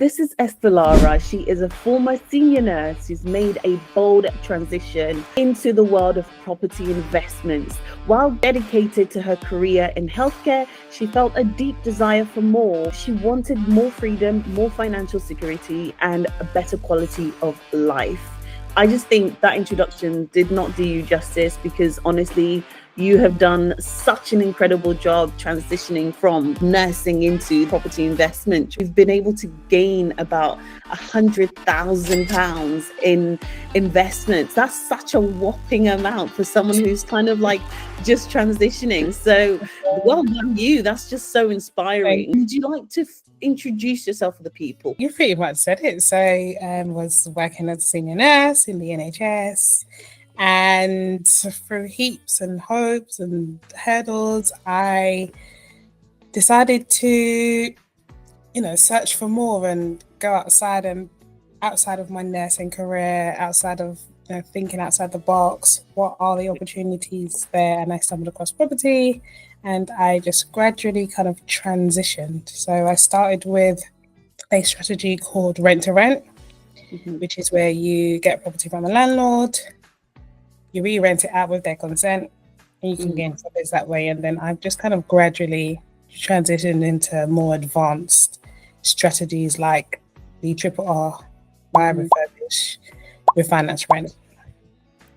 This is Esther Lara. She is a former senior nurse who's made a bold transition into the world of property investments. While dedicated to her career in healthcare, she felt a deep desire for more. She wanted more freedom, more financial security, and a better quality of life. I just think that introduction did not do you justice, because honestly, you have done such an incredible job transitioning from nursing into property investment. You've been able to gain about £100,000 in investments. That's such a whopping amount for someone who's kind of like just transitioning. So well done you. That's just so inspiring. Would you like to introduce yourself to the people? You pretty much said it. So I was working as a senior nurse in the NHS. And through heaps and hopes and hurdles, I decided to, search for more and go outside of my nursing career, outside of thinking outside the box. What are the opportunities there? And I stumbled across property, and I just gradually kind of transitioned. So I started with a strategy called rent to rent, which is where you get property from a landlord. You re-rent it out with their consent, and you can gain profits that way. And then I've just kind of gradually transitioned into more advanced strategies like the RRR, buy, refurbish, refinance, rent.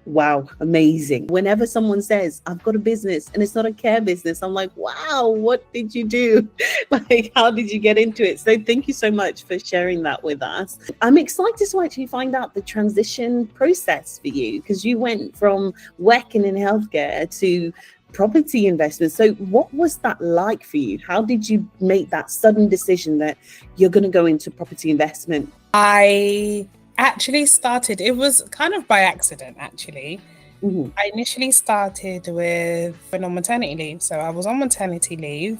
Wow, amazing. Whenever someone says, I've got a business and it's not a care business, I'm like, wow, what did you do? Like, how did you get into it? So thank you so much for sharing that with us. I'm excited to actually find out the transition process for you, because you went from working in healthcare to property investment. So what was that like for you? How did you make that sudden decision that you're going to go into property investment? I actually started, it was kind of by accident actually. I initially started with on maternity leave. So I was on maternity leave.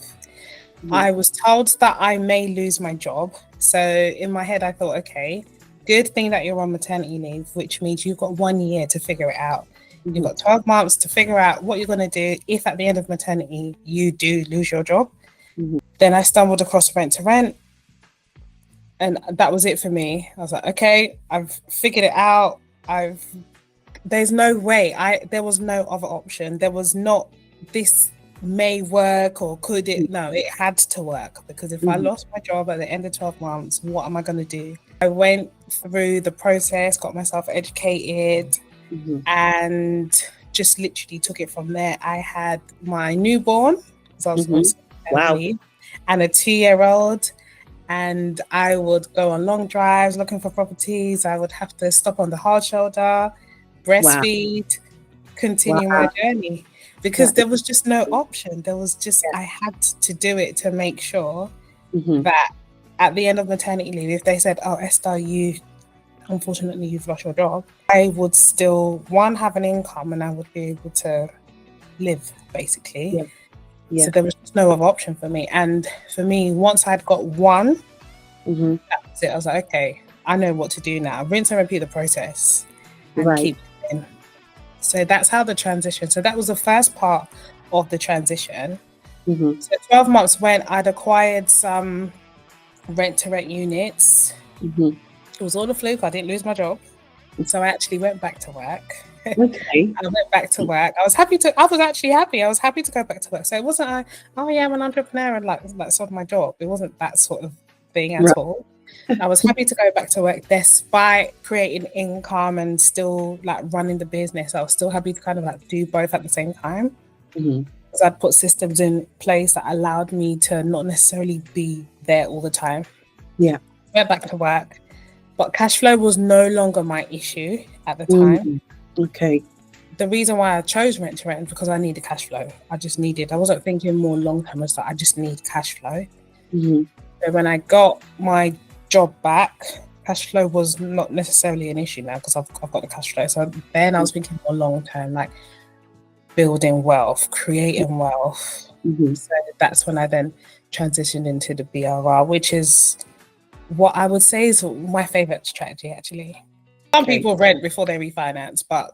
I was told that I may lose my job. So in my head, I thought, okay, good thing that you're on maternity leave, which means you've got 1 year to figure it out. You've got 12 months to figure out what you're going to do if at the end of maternity you do lose your job. Then I stumbled across rent to rent. And that was it for me. I was like, okay, I've figured it out. There's no way. There was no other option. There was not this may work or could it. No, it had to work, because if I lost my job at the end of 12 months, what am I going to do? I went through the process, got myself educated, and just literally took it from there. I had my newborn, because I was on leave, and a 2-year-old. And I would go on long drives looking for properties. I would have to stop on the hard shoulder, breastfeed, continue my journey, because there was just no option. There was just, I had to do it to make sure that at the end of maternity leave, if they said, oh, Esther, unfortunately, you've lost your job, I would still, one, have an income, and I would be able to live, basically. So there was just no other option for me. And for me, once I'd got one, that was it. I was like, okay, I know what to do now. Rinse and repeat the process and keep going. So that's how the transition. So that was the first part of the transition. So 12 months went, I'd acquired some rent-to-rent units. It was all a fluke. I didn't lose my job. So I actually went back to work. I went back to work. I was actually happy. I was happy to go back to work. So it wasn't I'm an entrepreneur and that's sort of my job. It wasn't that sort of thing at all. I was happy to go back to work despite creating income and still like running the business. I was still happy to kind of like do both at the same time. Because I'd put systems in place that allowed me to not necessarily be there all the time. Went back to work. But cash flow was no longer my issue at the time. The reason why I chose rent to rent is because I needed cash flow. I wasn't thinking more long term. I just need cash flow. So when I got my job back, cash flow was not necessarily an issue now, because I've got the cash flow. So then I was thinking more long term, like building wealth, creating wealth. So that's when I then transitioned into the BRR, which is what I would say is my favorite strategy, actually. Some people rent before they refinance, but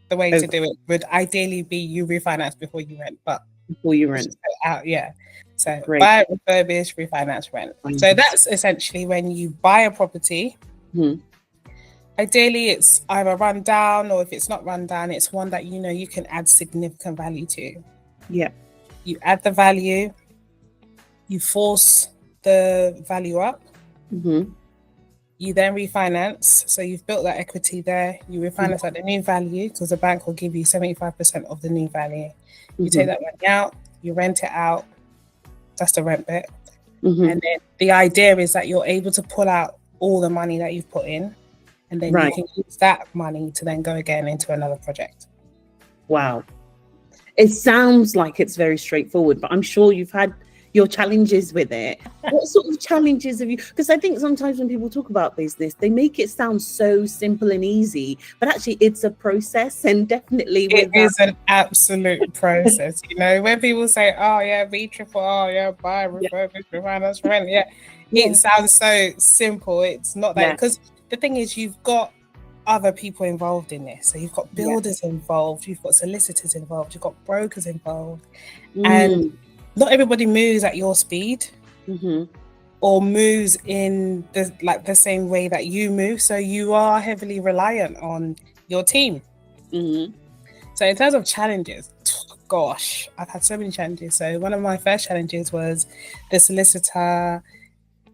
the way to do it would ideally be you refinance before you rent. But before you rent. Out, yeah. So Great. buy, refurbish, refinance, rent. So that's essentially when you buy a property. Mm-hmm. Ideally, it's either run down, or if it's not run down, it's one that you know you can add significant value to. Yeah. You add the value, you force the value up. Mm-hmm. You then refinance. So you've built that equity there. You refinance at the new value because the bank will give you 75% of the new value. You take that money out, you rent it out. That's the rent bit. And then the idea is that you're able to pull out all the money that you've put in, and then you can use that money to then go again into another project. Wow. It sounds like it's very straightforward, but I'm sure you've had your challenges with it. What sort of challenges have you? Because I think sometimes when people talk about business, they make it sound so simple and easy, but actually it's a process, and definitely it is an absolute process. You know, when people say, "Oh yeah, BRRR, yeah, buy, refurbish, refinance, rent," it sounds so simple. It's not that, because the thing is, you've got other people involved in this. So you've got builders involved, you've got solicitors involved, you've got brokers involved, and not everybody moves at your speed or moves in the same way that you move. So you are heavily reliant on your team. So in terms of challenges, gosh, I've had so many challenges. So one of my first challenges was the solicitor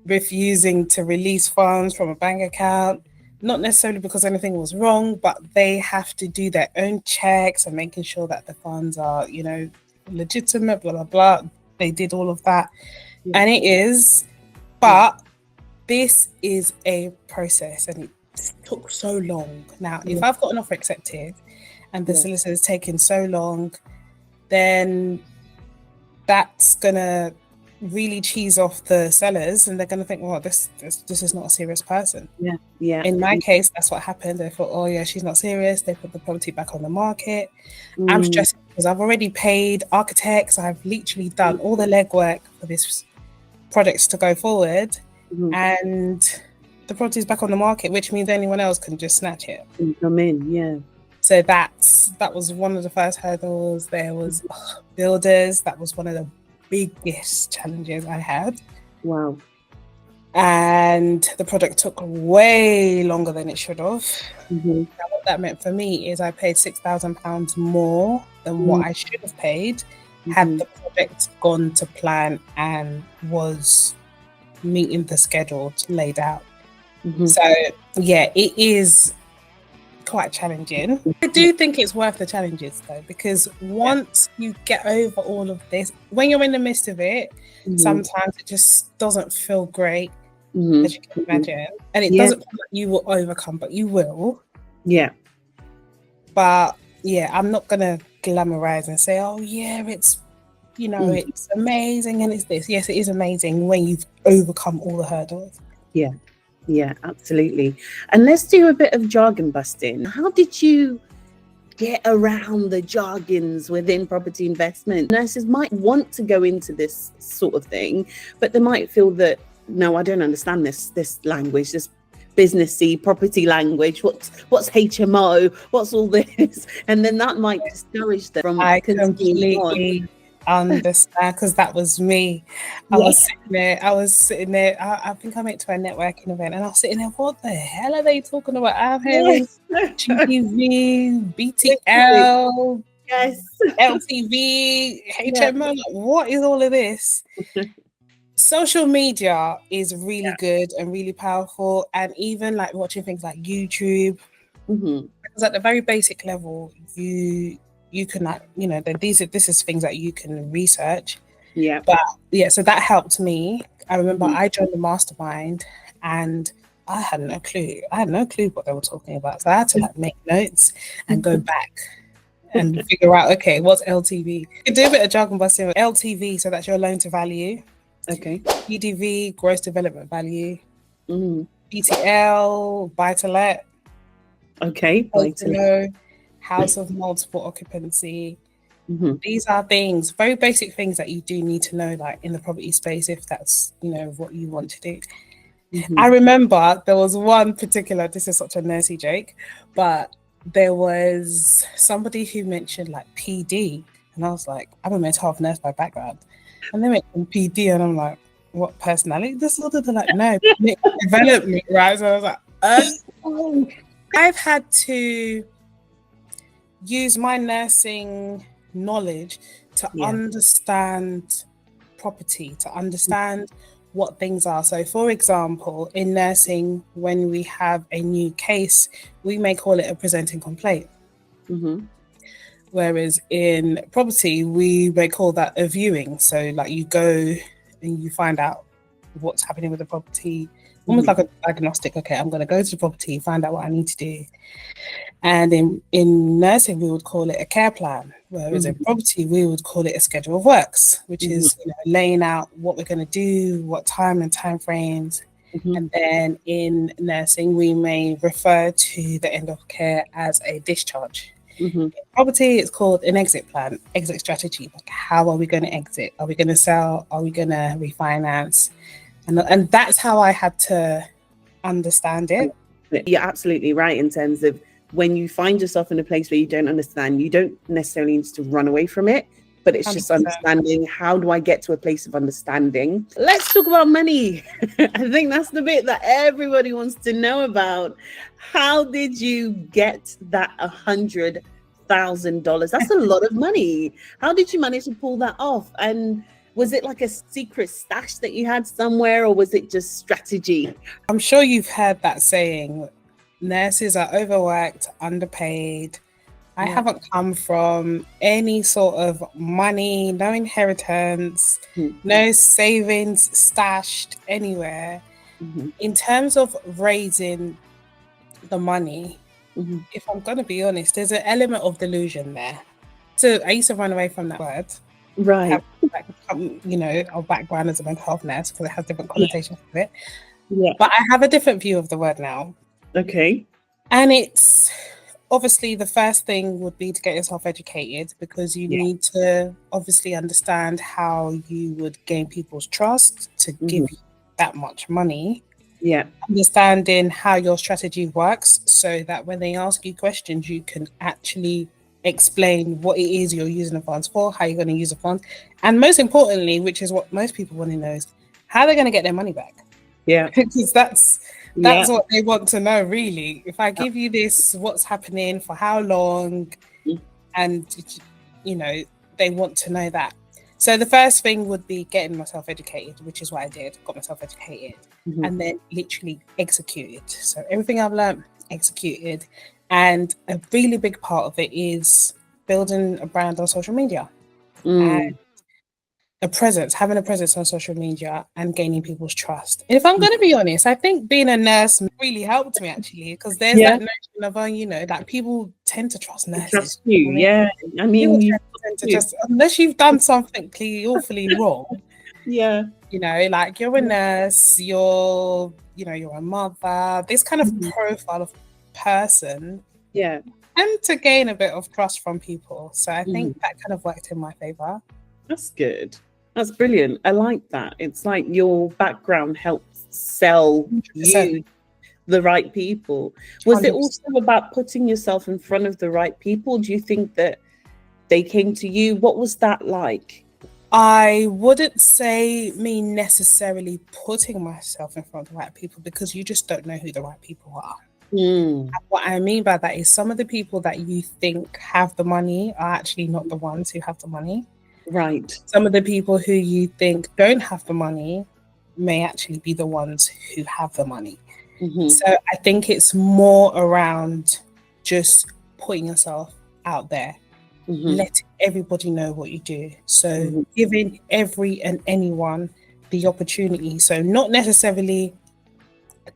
refusing to release funds from a bank account. Not necessarily because anything was wrong, but they have to do their own checks and making sure that the funds are, you know, legitimate, blah, blah, blah. They did all of that. And it is, but this is a process, and it took so long. Now, if I've got an offer accepted and the solicitor has taken so long, then that's going to really cheese off the sellers, and they're going to think, well, this is not a serious person. In my case, that's what happened. They thought, oh yeah, she's not serious. They put the property back on the market. I'm stressing because I've already paid architects. I've literally done all the legwork for this project to go forward, and the property is back on the market, which means anyone else can just snatch it and come in. So that was one of the first hurdles. There was builders. That was one of the biggest challenges I had. Wow. And the project took way longer than it should have. Now, what that meant for me is I paid £6,000 more than what I should have paid had the project gone to plan and was meeting the schedule laid out. So yeah, it is quite challenging. I do think it's worth the challenges though, because once you get over all of this, when you're in the midst of it, sometimes it just doesn't feel great, as you can imagine, and it doesn't feel like you will overcome, but you will. But yeah, I'm not gonna glamorize and say, oh yeah, it's, you know, it's amazing and it's this. Yes, it is amazing when you've overcome all the hurdles. Yeah, absolutely. And let's do a bit of jargon busting. How did you get around the jargons within property investment? Nurses might want to go into this sort of thing, but they might feel that, no, I don't understand this language, this businessy property language. What's HMO? What's all this? And then that might discourage them from completely understand, because that was me. I was sitting there. I think I went to a networking event, and I was sitting there, what the hell are they talking about? I'm hearing GTV, BTL, LTV, HMO. What is all of this? Social media is really good and really powerful, and even like watching things like YouTube, because at the very basic level, you can, like, you know, this is things that you can research. But yeah, so that helped me. I remember I joined the mastermind and I had no clue. I had no clue what they were talking about. So I had to like make notes and go back and figure out, okay, what's LTV? You do a bit of jargon busting with LTV, so that's your loan to value. PDV, gross development value. BTL, buy to let. House of multiple occupancy. These are things, very basic things that you do need to know, like in the property space, if that's, you know, what you want to do. I remember there was one particular, this is such a nursey joke, but there was somebody who mentioned like PD, And I was like, I'm a mental health nurse by background. And they went from PD, and I'm like, what, personality disorder? They're like, no, development, right? So I was like, I've had to use my nursing knowledge to understand property, to understand what things are. So for example, in nursing, when we have a new case, we may call it a presenting complaint. Whereas in property, we may call that a viewing. So like you go and you find out what's happening with the property, almost like a diagnostic. Okay, I'm going to go to the property, find out what I need to do. And in nursing, we would call it a care plan. Whereas in property, we would call it a schedule of works, which is laying out what we're going to do, what time and time frames. And then in nursing, we may refer to the end of care as a discharge. In property, it's called an exit plan, exit strategy. Like, how are we going to exit? Are we going to sell? Are we going to refinance? And that's how I had to understand it. You're absolutely right in terms of when you find yourself in a place where you don't understand, you don't necessarily need to run away from it, but it's 100%. Just understanding, how do I get to a place of understanding? Let's talk about money. I think that's the bit that everybody wants to know about. How did you get that $100,000? That's a lot of money. How did you manage to pull that off? And was it like a secret stash that you had somewhere, or was it just strategy? I'm sure you've heard that saying, nurses are overworked, underpaid. I haven't come from any sort of money, no inheritance, no savings stashed anywhere. In terms of raising the money, if I'm going to be honest, there's an element of delusion there. So I used to run away from that word. Right. Our background as a mental health nurse, because it has different connotations with it. But I have a different view of the word now. Okay. And it's obviously the first thing would be to get yourself educated, because you need to obviously understand how you would gain people's trust to give you that much money. Understanding how your strategy works, so that when they ask you questions, you can actually explain what it is you're using the funds for, how you're going to use the funds, and most importantly, which is what most people want to know, is how they're going to get their money back. Because that's what they want to know, really. If I give you this, what's happening, for how long, and they want to know that. So the first thing would be getting myself educated, which is what I did. Got myself educated, and then literally executed. So everything I've learned, executed. And a really big part of it is building a brand on social media and having a presence on social media and gaining people's trust. And if I'm going to be honest, I think being a nurse really helped me, actually, because there's that notion of, that people tend to trust nurses. Trust you, I mean, you tend to just, unless you've done something awfully wrong. Like you're a nurse, you're a mother, this kind of profile of person, and to gain a bit of trust from people. So I think that kind of worked in my favor. That's good. That's brilliant. I like that. It's like your background helps sell 100%. You the right people. Was 100%. It also about putting yourself in front of the right people? Do you think that they came to you? What was that like? I wouldn't say me necessarily putting myself in front of the right people, because you just don't know who the right people are. And what I mean by that is some of the people that you think have the money are actually not the ones who have the money. Right. Some of the people who you think don't have the money may actually be the ones who have the money. So I think it's more around just putting yourself out there, letting everybody know what you do. So giving every and anyone the opportunity. So not necessarily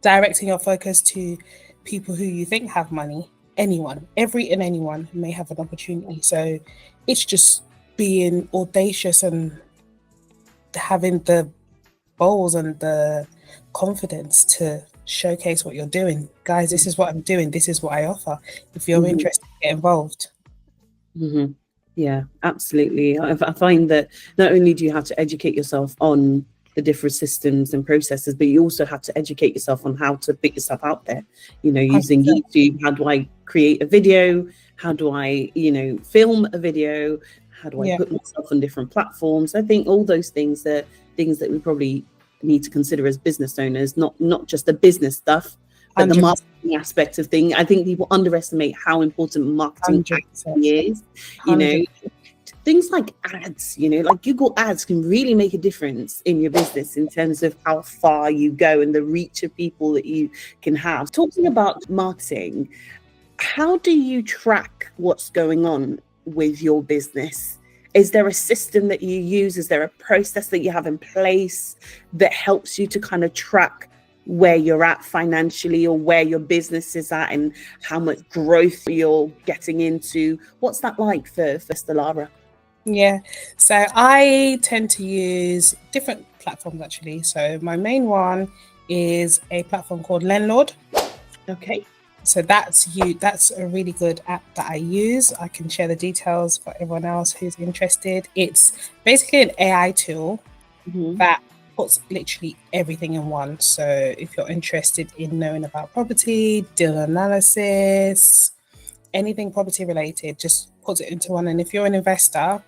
directing your focus to people who you think have money. Every and anyone may have an opportunity. So it's just being audacious and having the balls and the confidence to showcase what you're doing. Guys, this is what I'm doing. This is what I offer. If you're interested, get involved. Yeah, absolutely. I find that not only do you have to educate yourself on the different systems and processes, but you also have to educate yourself on how to put yourself out there, using 100%. YouTube. How do I create a video? How do I, film a video? How do I put myself on different platforms? I think all those things are things that we probably need to consider as business owners, not just the business stuff, but 100%. The marketing aspect of things. I think people underestimate how important marketing actually is. 100%. You know, things like ads, you know, like Google ads can really make a difference in your business in terms of how far you go and the reach of people that you can have. Talking about marketing, how do you track what's going on with your business? Is there a system that you use? Is there a process that you have in place that helps you to kind of track where you're at financially or where your business is at and how much growth you're getting into? What's that like for Esther Lara? Yeah, so I tend to use different platforms actually. So my main one is a platform called Landlord. Okay. So that's a really good app that I use. I can share the details for everyone else who's interested. It's basically an AI tool that puts literally everything in one. So if you're interested in knowing about property, deal analysis, anything property related, just puts it into one. And if you're an investor,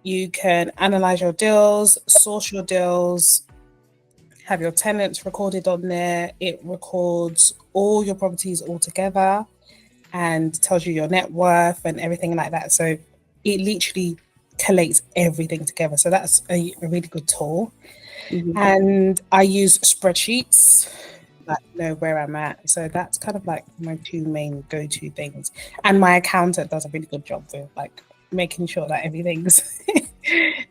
you can analyze your deals, source your deals, have your tenants recorded on there. It records all your properties all together and tells you your net worth and everything like that. So it literally collates everything together. So that's a really good tool. And I use spreadsheets that know where I'm at. So that's kind of like my two main go-to things. And my accountant does a really good job with like making sure that everything's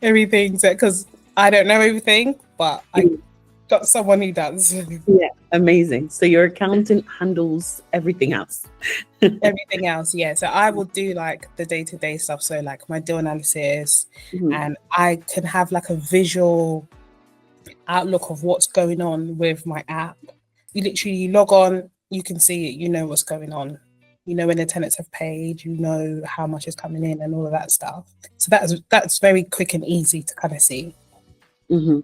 because I don't know everything, but I got someone who does. Yeah, amazing. So your accountant handles everything else. Everything else, yeah. So I will do like the day-to-day stuff. So like my deal analysis, and I can have like a visual outlook of what's going on with my app. You literally log on, you can see it, you know what's going on. You know when the tenants have paid, you know how much is coming in and all of that stuff. So that's very quick and easy to kind of see. And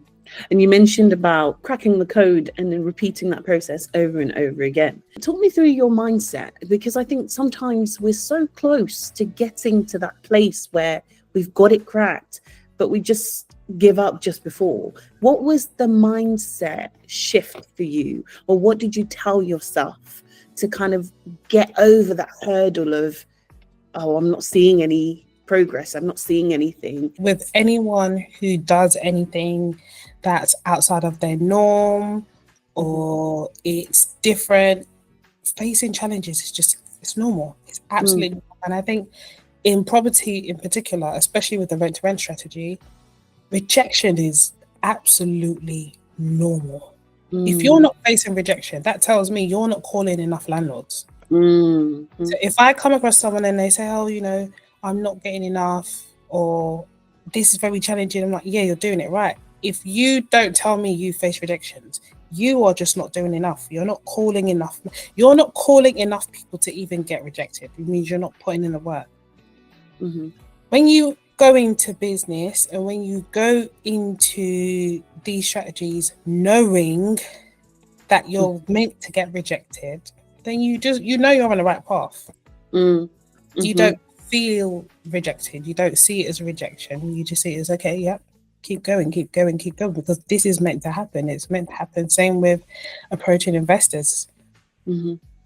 you mentioned about cracking the code and then repeating that process over and over again. Talk me through your mindset, because I think sometimes we're so close to getting to that place where we've got it cracked, but we just give up just before. What was the mindset shift for you? Or what did you tell yourself to kind of get over that hurdle of, oh, I'm not seeing any progress, I'm not seeing anything? With anyone who does anything that's outside of their norm or it's different, facing challenges is it's normal. It's absolutely normal. And I think in property in particular, especially with the rent-to-rent strategy, rejection is absolutely normal. If you're not facing rejection, that tells me you're not calling enough landlords. So if I come across someone and they say, oh, you know, I'm not getting enough, or this is very challenging, I'm like, yeah, you're doing it right. If you don't tell me you face rejections, you are just not doing enough. You're not calling enough. You're not calling enough people to even get rejected. It means you're not putting in the work. When you go into business and when you go into these strategies knowing that you're meant to get rejected, then you know you're on the right path. You don't feel rejected. You don't see it as a rejection. You just see it as, okay, yep, keep going, because this is meant to happen. It's meant to happen. Same with approaching investors.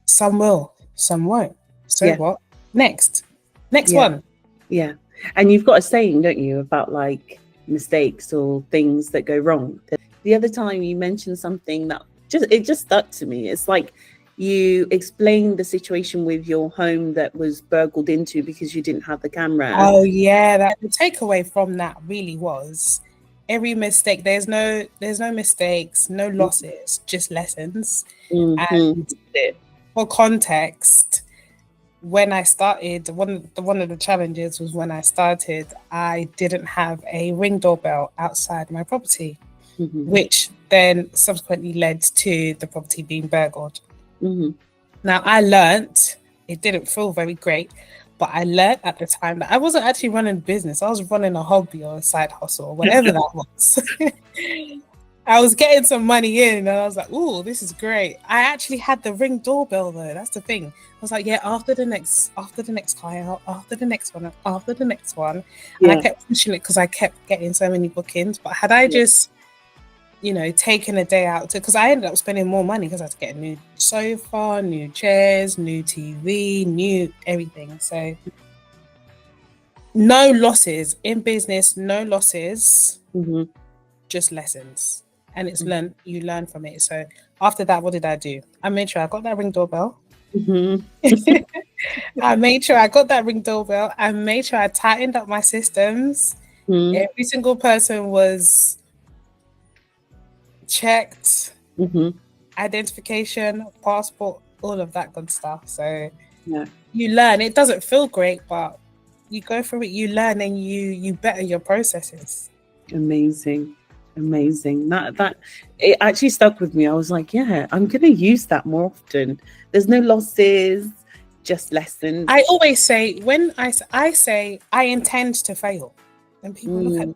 Some will, some won't. So what? Next one. Yeah. And you've got a saying, don't you, about like mistakes or things that go wrong. The other time you mentioned something that just stuck to me. It's like you explained the situation with your home that was burgled into because you didn't have the camera. Oh yeah, the takeaway from that really was every mistake. There's no mistakes, no losses, just lessons. And for context, when I started, one of the challenges was when I started, I didn't have a Ring doorbell outside my property, which then subsequently led to the property being burgled. Now I learnt, it didn't feel very great, but I learnt at the time that I wasn't actually running a business. I was running a hobby or a side hustle or whatever that was. I was getting some money in, and I was like, "Ooh, this is great." I actually had the Ring doorbell though. That's the thing. I was like, "Yeah, after the next client, after the next one, after the next one," and I kept pushing it because I kept getting so many bookings. But had I just, taken a day out because I ended up spending more money because I had to get a new sofa, new chairs, new TV, new everything. So no losses in business, no losses, just lessons. And it's you learn from it. So after that, what did I do? I made sure I got that Ring doorbell. I made sure I got that Ring doorbell. I made sure I tightened up my systems. Every single person was checked, identification, passport, all of that good stuff. So you learn. It doesn't feel great, but you go through it, you learn, and you better your processes. Amazing. That it actually stuck with me. I was like, yeah, I'm gonna use that more often. There's no losses, just lessons. I always say, when I say I intend to fail, and people look at me,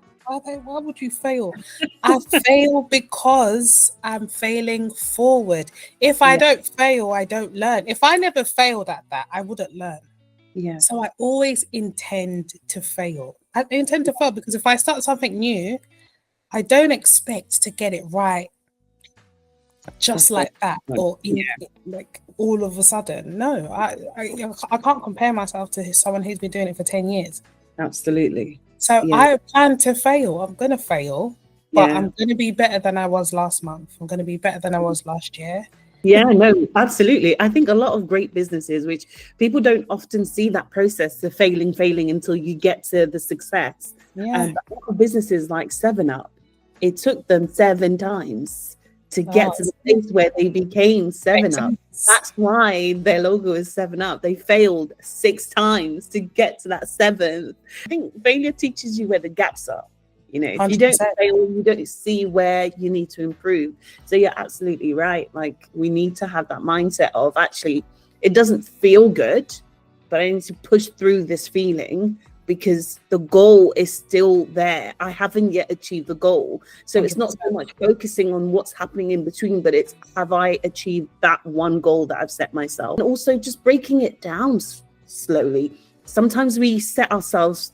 why would you fail? I fail because I'm failing forward. If I don't fail, I don't learn. If I never failed at that, I wouldn't learn. So I always intend to fail. I intend to fail because if I start something new, I don't expect to get it right just like that, or like all of a sudden. No, I can't compare myself to someone who's been doing it for 10 years. Absolutely. So I plan to fail. I'm going to fail, but I'm going to be better than I was last month. I'm going to be better than I was last year. Yeah, no, absolutely. I think a lot of great businesses, which people don't often see that process of failing until you get to the success. And businesses like 7-Up, it took them 7 times to get to the place where they became 7-Up. That's why their logo is 7-Up. They failed 6 times to get to that 7th. I think failure teaches you where the gaps are. If 100%. You don't fail, you don't see where you need to improve. So you're absolutely right. Like, we need to have that mindset of, actually, it doesn't feel good, but I need to push through this feeling because the goal is still there. I haven't yet achieved the goal. So 100%. It's not so much focusing on what's happening in between, but it's, have I achieved that one goal that I've set myself? And also just breaking it down slowly. Sometimes we set ourselves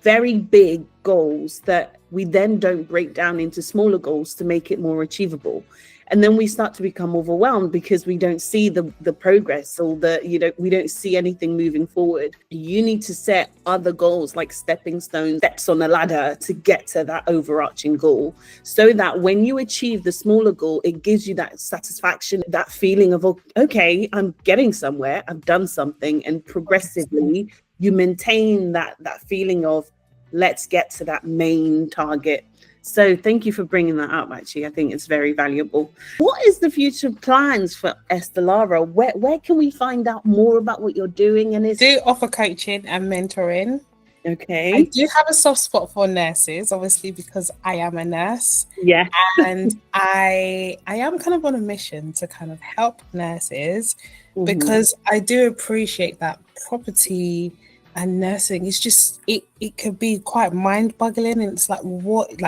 very big goals that we then don't break down into smaller goals to make it more achievable. And then we start to become overwhelmed because we don't see the progress, or we don't see anything moving forward. You need to set other goals, like stepping stones, steps on a ladder to get to that overarching goal, so that when you achieve the smaller goal, it gives you that satisfaction, that feeling of, okay, I'm getting somewhere, I've done something. And progressively you maintain that feeling of, let's get to that main target. So thank you for bringing that up. Actually, I think it's very valuable. What is the future plans for Esther Lara? Where can we find out more about what you're doing? And do offer coaching and mentoring. Okay. I do have a soft spot for nurses, obviously, because I am a nurse. Yeah. And I am kind of on a mission to kind of help nurses, because I do appreciate that property and nursing is just, it could be quite mind-boggling, and it's like,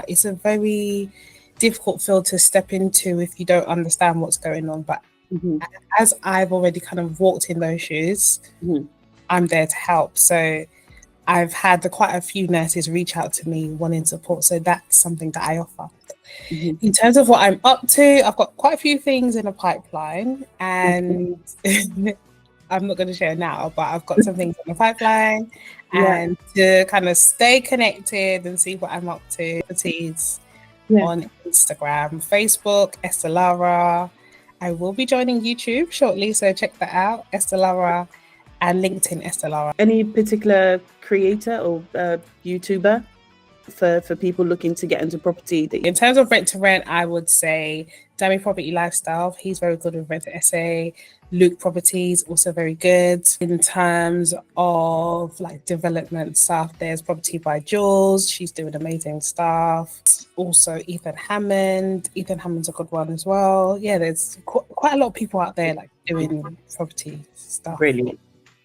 it's a very difficult field to step into if you don't understand what's going on. But as I've already kind of walked in those shoes, I'm there to help. So I've had quite a few nurses reach out to me wanting support. So that's something that I offer. In terms of what I'm up to, I've got quite a few things in the pipeline, and I'm not going to share now, but I've got some things in the pipeline, and to kind of stay connected and see what I'm up to. On Instagram, Facebook, Esther Lara. I will be joining YouTube shortly, so check that out, Esther Lara, and LinkedIn, Esther Lara. Any particular creator or YouTuber for people looking to get into property? In terms of rent to rent, I would say Dummy Property Lifestyle. He's very good with Rent to SA. Luke Properties, also very good. In terms of like development stuff, there's Property by Jules. She's doing amazing stuff. Also Ethan Hammond. Ethan Hammond's a good one as well. Yeah, there's quite a lot of people out there like doing property stuff. Brilliant.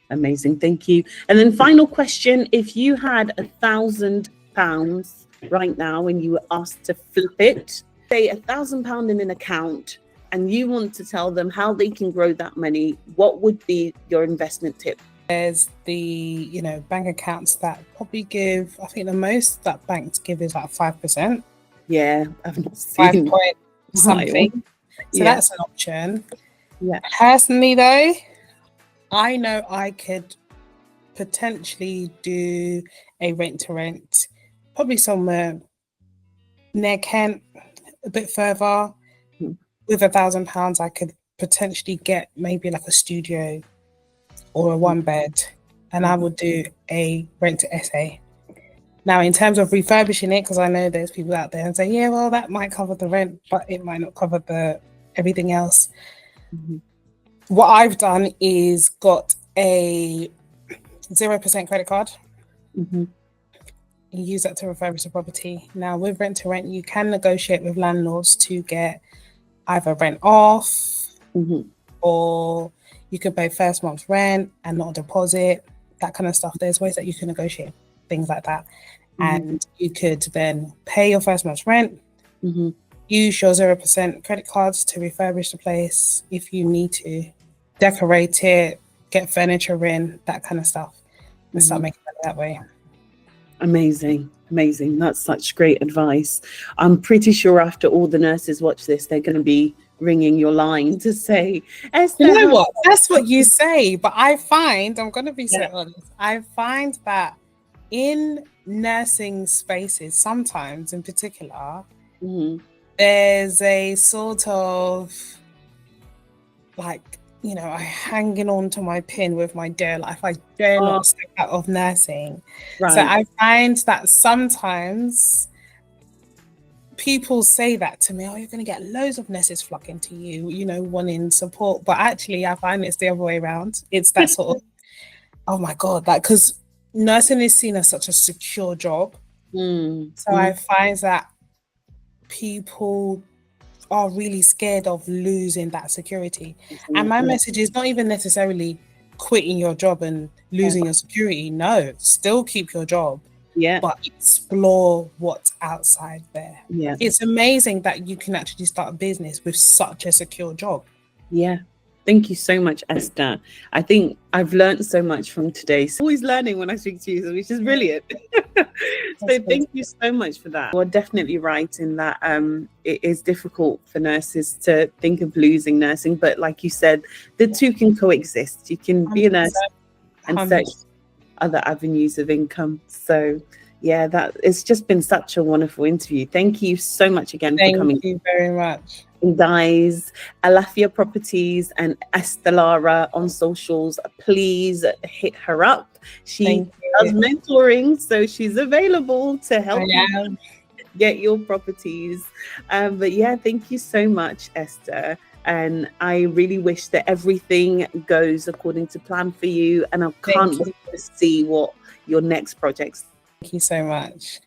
Amazing. Thank you. And then final question, if you had £1,000 right now and you were asked to flip it, say £1,000 in an account and you want to tell them how they can grow that money, what would be your investment tip? There's the, bank accounts that probably give, I think the most that banks give is like 5%. Yeah, I've not 5 seen point something. So yeah. that's an option. Yeah. Personally though, I know I could potentially do a rent to rent, probably somewhere near Kent, a bit further. With £1,000, I could potentially get maybe like a studio or a 1-bed, and I would do a rent to SA. Now, in terms of refurbishing it, because I know there's people out there and say, yeah, well, that might cover the rent, but it might not cover the everything else. What I've done is got a 0% credit card. You use that to refurbish the property. Now, with rent to rent, you can negotiate with landlords to get either rent off, or you could pay first month's rent and not a deposit, that kind of stuff. There's ways that you can negotiate things like that. And you could then pay your first month's rent, use your 0% credit cards to refurbish the place if you need to, decorate it, get furniture in, that kind of stuff, and start making money that way. Amazing. That's such great advice. I'm pretty sure after all the nurses watch this, they're going to be ringing your line to say, Esther, you know what? That's what you say, but I find, I'm going to be so honest, I find that in nursing spaces, sometimes in particular, there's a sort of like, I hanging on to my pin with my dear life. I dare not step out of nursing. So I find that sometimes people say that to me, oh, you're going to get loads of nurses flocking to you, wanting support. But actually, I find it's the other way around. It's that sort of, oh my God, because nursing is seen as such a secure job. So I find that people are really scared of losing that security. And my message is not even necessarily quitting your job and losing your security. No, still keep your job. But explore what's outside there. It's amazing that you can actually start a business with such a secure job. Thank you so much, Esther. I think I've learned so much from today. So always learning when I speak to you, which is brilliant. So thank you so much for that. You're definitely right in that it is difficult for nurses to think of losing nursing, but like you said, the two can coexist. You can be a nurse and search other avenues of income. So yeah, that it's just been such a wonderful interview. Thank you so much again for coming. Thank you very much. Guys, Alafia Properties and Esther Lara on socials, please hit her up. She does mentoring, so she's available to help you get your properties. But yeah, thank you so much, Esther. And I really wish that everything goes according to plan for you. And I can't wait to see what your next projects. Thank you so much.